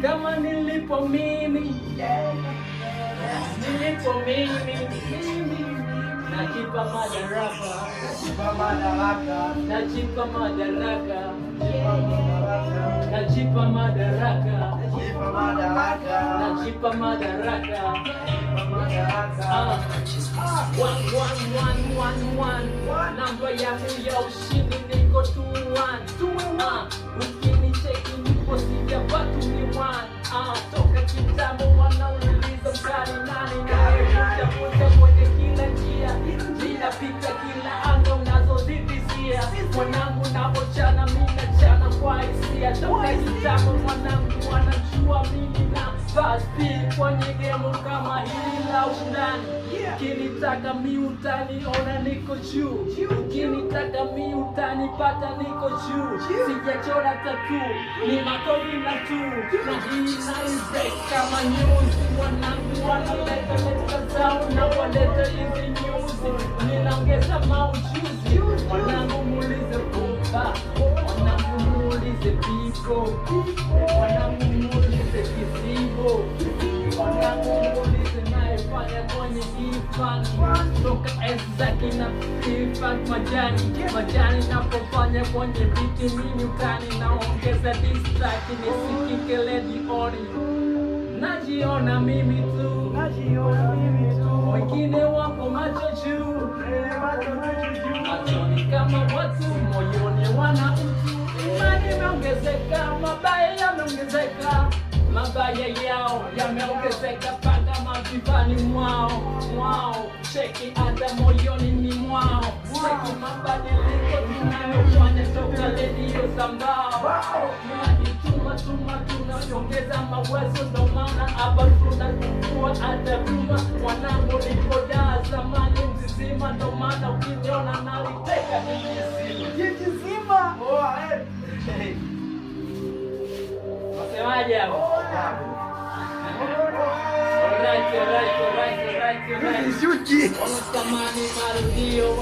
kama nilipo mimi, nilipo mimi, najipa madaraka, najipa madaraka, najipa madaraka, najipa madaraka. Namba yangu ya ushindi niko 2-1. Ukinicheki nipo sijapatu ni 1. Toka kitambo wanauliza mkali nani naekuja kuja kwenye kila njia, ninapita kila anga unazozivizia. Mwanangu napochana mimi nachana kwa hisia. Toka kitambo mwanangu wanajua mimi na fast speed kwenye game kama hili la ushindani. Ukinitaka mi utaniona niko juu, ukinitaka mi utanipata niko juu. Sijachora tattoo, ni makovi na tu, na hii naibreak kama news. Wanangu wanaleta zao na waleta hizi news, ninaongeza maujuzi. Wanangu muulize Pumba, wanangu muulize Piko, wanangu muulize Kisibo, wanangu muulize naefanya kwenye ifan. Toka enzi za kina ifan majani napofanya kwenye biti mimi utani. Naongeza distract nisikike lady ori. Najiona mimi tu, wengine wako macho juu, machoni kama watu, moyoni wana utu. Imani imeongezeka, mabaya yameongezeka, mabaya yao yameongezeka paka mavivani mwao. Cheki hata moyoni ni mwao. Cheki mabadiliko tunayofanya toka redio za mbao. Tunajituma tunaongeza mawezo, ndo maana hapa tunakufua hata ruma. Wanangu niko daa zamani mzizima, ndo maana ukiniona naliteka jijizima. Wasemaje hapo? Alright. Unatamani marudio.